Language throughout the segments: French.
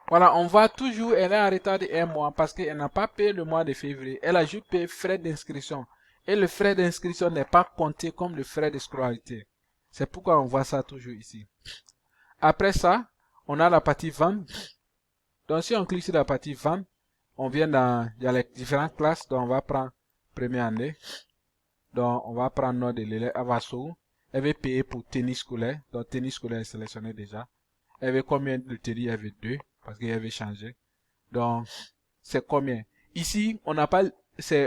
Voilà, on voit toujours, elle est en retard de un mois parce qu'elle n'a pas payé le mois de février. Elle a juste payé frais d'inscription. Et le frais d'inscription n'est pas compté comme le frais de scolarité. C'est pourquoi on voit ça toujours ici. Après ça, on a la partie vente. Donc si on clique sur la partie vente, on vient dans, il y a les différentes classes. Donc on va prendre première année. Donc on va prendre nom de l'élève Avasso. Elle veut payer pour tennis scolaire. Donc tennis scolaire est sélectionné déjà. Elle veut combien de tennis? Elle veut 2 parce qu'elle veut changer. Donc c'est combien? Ici, on n'a pas,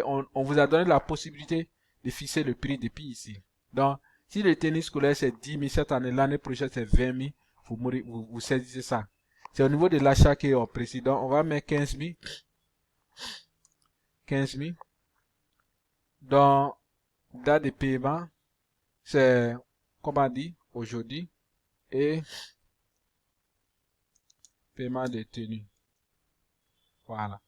on vous a donné la possibilité de fixer le prix depuis ici. Donc, si le tennis scolaire c'est 10 000 cette année, l'année prochaine c'est 20 000, vous saisissez ça. C'est au niveau de l'achat qui est au président. On va mettre 15 000. 15 000. Donc, date de paiement, c'est, comme on dit, aujourd'hui. Et paiement de tenue. Voilà.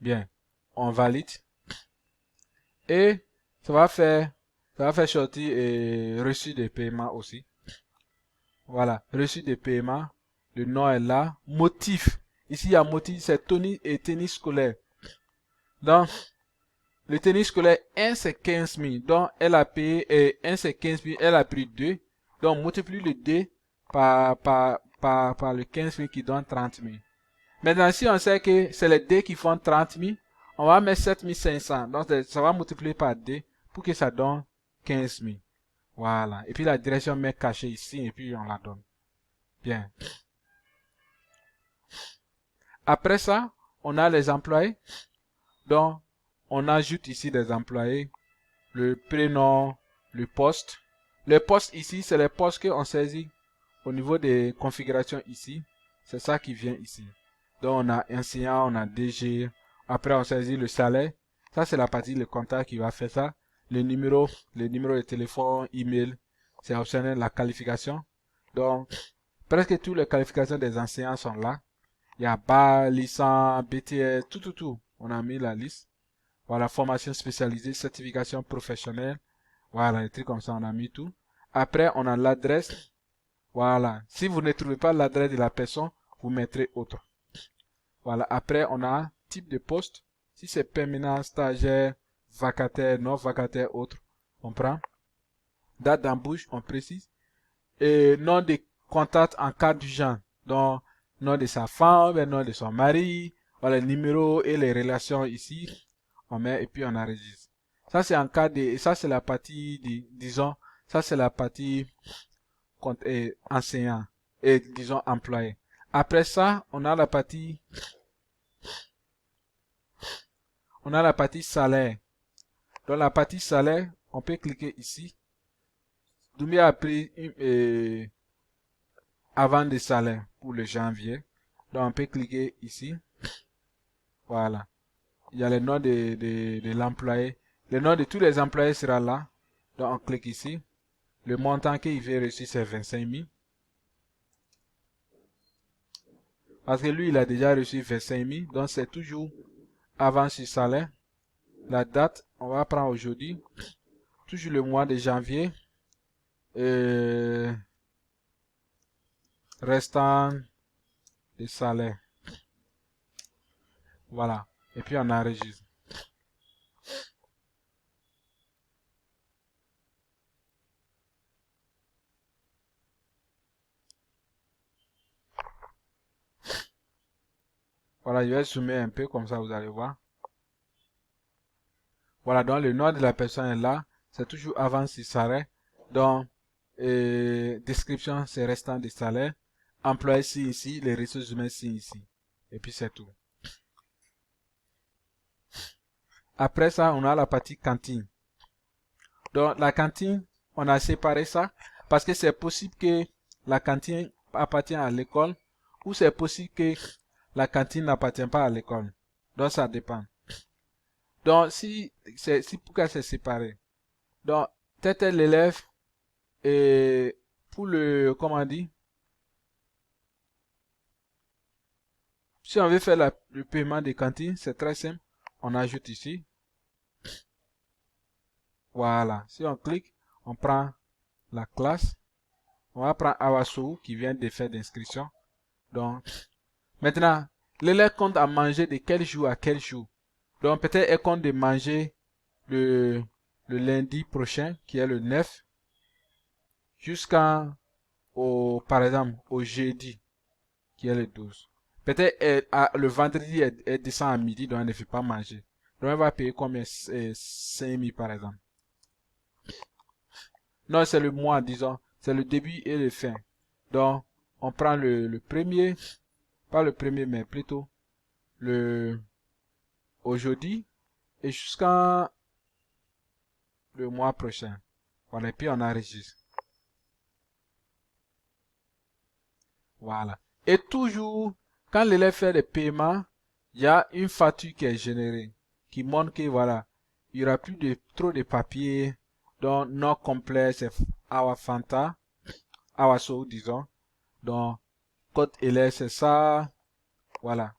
Bien. On valide. Et ça va faire sortir reçu de paiement aussi. Voilà, reçu de paiement. Le nom est là. Motif. Ici, il y a motif, c'est tennis et tennis scolaire. Donc, le tennis scolaire, un c'est 15 000. Donc, elle a payé, un c'est 15 000, elle a pris 2. Donc, multiplie le 2 par le 15 000 qui donne 30 000. Maintenant, si on sait que c'est les 2 qui font 30 000, on va mettre 7 500. Donc, ça va multiplier par 2 pour que ça donne 15 000. Voilà. Et puis, la direction met cachée ici et puis on la donne. Bien. Après ça, on a les employés. Donc, on ajoute ici des employés. Le prénom, le poste. Les postes ici, c'est les postes qu'on saisit au niveau des configurations ici. C'est ça qui vient ici. Donc, on a enseignant, on a DG. Après, on saisit le salaire. Ça, c'est la partie, le comptable qui va faire ça. Le numéro de téléphone, email. C'est optionnel, la qualification. Donc, presque toutes les qualifications des enseignants sont là. Il y a BA, licence, BTS, tout. On a mis la liste. Voilà, formation spécialisée, certification professionnelle. Voilà, des trucs comme ça, on a mis tout. Après, on a l'adresse. Voilà. Si vous ne trouvez pas l'adresse de la personne, vous mettrez autre. Voilà. Après, on a type de poste. Si c'est permanent, stagiaire, vacataire, non vacataire, autre, on prend. Date d'embauche, on précise. Et nom de contact en cas d'urgence. Donc, nom de sa femme, nom de son mari, voilà, le numéro et les relations ici. On met et puis on enregistre. Ça, c'est en cas de, ça, c'est la partie, disons, ça, c'est la partie enseignant et, disons, employé. Après ça, on a la partie salaire. Dans la partie salaire, on peut cliquer ici. Doumia a pris avant de salaire pour le janvier. Donc, on peut cliquer ici. Voilà. Il y a le nom de l'employé. Le nom de tous les employés sera là. Donc, on clique ici. Le montant qu'il veut reçu, c'est 25 000. Parce que lui, il a déjà reçu 25 000. Donc, c'est toujours avant ce salaire. La date, on va prendre aujourd'hui. Toujours le mois de janvier. Restant de salaire. Voilà. Et puis, on enregistre. Voilà, je vais zoomer un peu, comme ça, vous allez voir. Voilà, donc le nom de la personne est là. C'est toujours avant ce salaire. Donc, description, c'est restant de salaire. Employé, c'est ici. Les ressources humaines, c'est ici. Et puis, c'est tout. Après ça, on a la partie cantine. Donc, la cantine, on a séparé ça parce que c'est possible que la cantine appartient à l'école ou c'est possible que la cantine n'appartient pas à l'école. Donc, ça dépend. Donc, si pourquoi c'est séparé? Donc, tel l'élève, et pour le, comment on dit, si on veut faire le paiement des cantines, c'est très simple. On ajoute ici. Voilà. Si on clique, on prend la classe. On va prendre Awaso qui vient de faire d'inscription. Donc, maintenant, l'élève compte à manger de quel jour à quel jour. Donc, peut-être elle compte de manger le lundi prochain, qui est le 9, jusqu'à, par exemple, au jeudi, qui est le 12. Peut-être le vendredi, elle descend à midi, donc elle ne fait pas manger. Donc, elle va payer combien? 5 000, par exemple. Non, c'est le mois, disons. C'est le début et le fin. Donc, on prend le premier, pas le premier, mais plutôt le aujourd'hui et jusqu'à le mois prochain. Voilà, et puis on enregistre. Voilà. Et toujours, quand l'élève fait les paiements, il y a une facture qui est générée, qui montre que voilà, il n'y aura plus de trop de papiers, donc non complet, c'est Awafanta, Awaso, disons. Donc, code élève, c'est ça, voilà.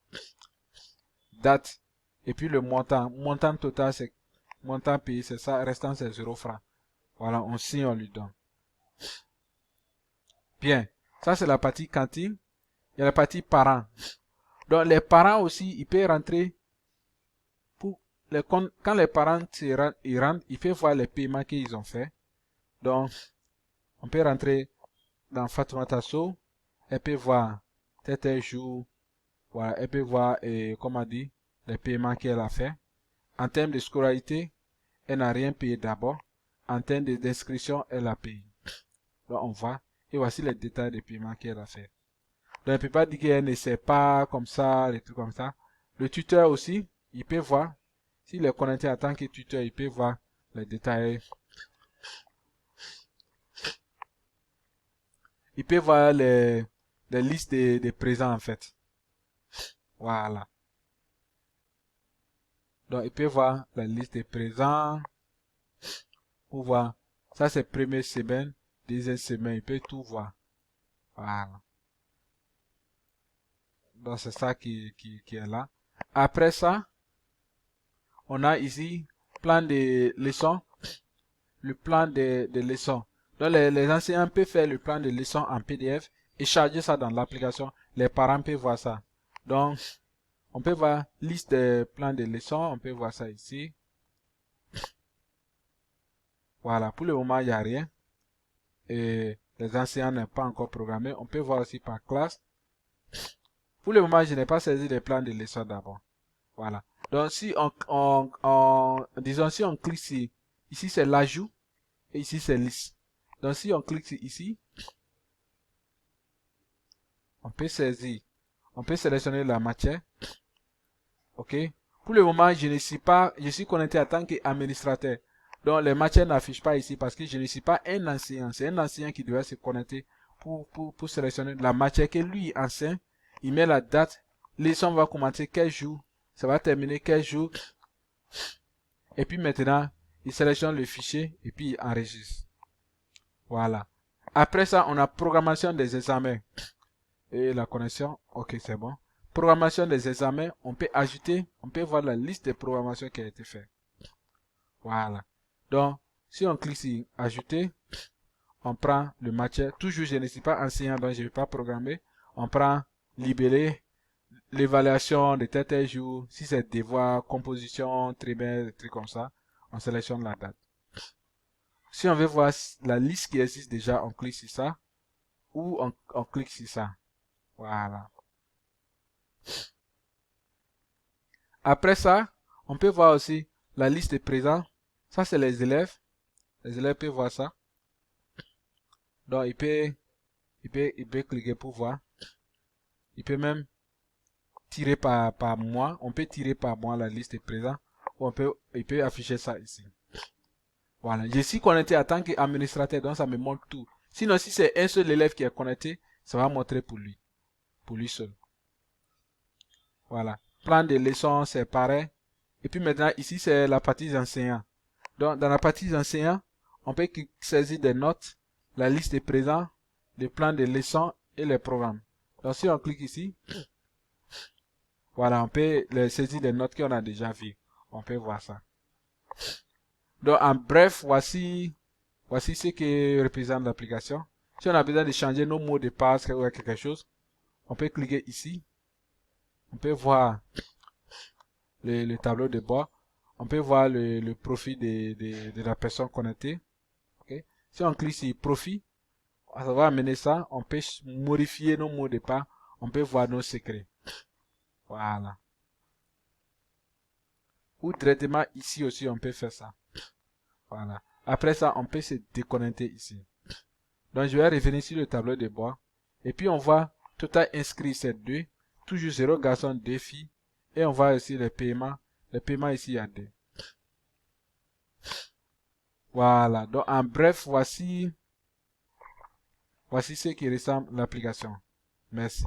Date, et puis le montant. Montant total, c'est montant payé, c'est ça, restant, c'est 0 francs. Voilà, on signe, on lui donne. Bien, ça c'est la partie cantine. Il y a la partie parents. Donc les parents aussi, ils peuvent rentrer pour les comptes. Quand les parents ils rentrent, ils peuvent voir les paiements qu'ils ont fait. Donc, on peut rentrer dans Fatoumata Sow. Elle peut voir tel jour. Voilà, elle peut voir, comme on dit, les paiements qu'elle a fait. En termes de scolarité, elle n'a rien payé d'abord. En termes d'inscription, elle a payé. Donc on voit. Et voici les détails des paiements qu'elle a fait. Donc, elle ne peut pas dire qu'elle ne sait pas comme ça, les trucs comme ça. Le tuteur aussi, il peut voir. S'il est connecté en tant que tuteur, il peut voir les détails. Il peut voir les listes des présents en fait. Voilà. Donc, il peut voir la liste des présents. Pour voir. Ça, c'est première semaine, deuxième semaine. Il peut tout voir. Voilà. Donc, c'est ça qui est là. Après ça, on a ici plan de leçons. Le plan de leçons. Donc, les enseignants peuvent faire le plan de leçons en PDF et charger ça dans l'application. Les parents peuvent voir ça. Donc, on peut voir liste des plans de leçons. On peut voir ça ici. Voilà. Pour le moment, il n'y a rien. Et les enseignants n'ont pas encore programmé. On peut voir aussi par classe. Pour le moment, je n'ai pas saisi les plans de leçons d'abord. Voilà. Donc, si disons, si on clique ici, ici c'est l'ajout et ici c'est liste. Donc, si on clique ici, on peut saisir, on peut sélectionner la matière. Ok. Pour le moment, je ne suis pas, je suis connecté en tant qu'administrateur. Donc, les matières n'affichent pas ici parce que je ne suis pas un enseignant. C'est un enseignant qui doit se connecter pour sélectionner la matière que lui enseigne. Il met la date. Leçon va commencer quel jour. Ça va terminer quel jour. Et puis maintenant, il sélectionne le fichier et puis il enregistre. Voilà. Après ça, on a programmation des examens. Et la connexion, ok, c'est bon. Programmation des examens, on peut ajouter, on peut voir la liste des programmations qui a été faite. Voilà. Donc, si on clique sur ajouter, on prend le matière. Toujours, je ne suis pas enseignant, donc je ne vais pas programmer. On prend libellé, l'évaluation de tel jour. Si c'est devoir, composition, trimestre, des trucs comme ça, on sélectionne la date. Si on veut voir la liste qui existe déjà, on clique sur ça. Ou on clique sur ça. Voilà. Après ça, on peut voir aussi la liste de présents. Ça, c'est les élèves. Les élèves peuvent voir ça. Donc, il peut cliquer pour voir. Il peut même tirer par mois. On peut tirer par mois la liste de présents. Ou il peut afficher ça ici. Voilà. Je suis connecté en tant qu'administrateur, donc ça me montre tout. Sinon, si c'est un seul élève qui est connecté, ça va montrer pour lui. Pour lui seul. Voilà. Plan de leçons, c'est pareil. Et puis maintenant, ici, c'est la partie enseignants. Donc, dans la partie enseignants, on peut saisir des notes, la liste des présents, les plans de leçons et les programmes. Donc, si on clique ici, voilà, on peut saisir des notes qu'on a déjà vues. On peut voir ça. Donc, en bref, voici ce que représente l'application. Si on a besoin de changer nos mots de passe ou quelque chose, on peut cliquer ici. On peut voir le tableau de bord. On peut voir le profil de la personne connectée. Okay? Si on clique sur profil, ça va amener ça. On peut modifier nos mots de passe. On peut voir nos secrets. Voilà. Ou directement ici aussi, on peut faire ça. Voilà. Après ça, on peut se déconnecter ici. Donc, je vais revenir sur le tableau de bord. Et puis, on voit total inscrit, c'est 2. Toujours 0 garçons, 2 filles. Et on voit aussi les paiements. Les paiements ici, il y a 2. Voilà. Donc, en bref, voici ce qui ressemble à l'application. Merci.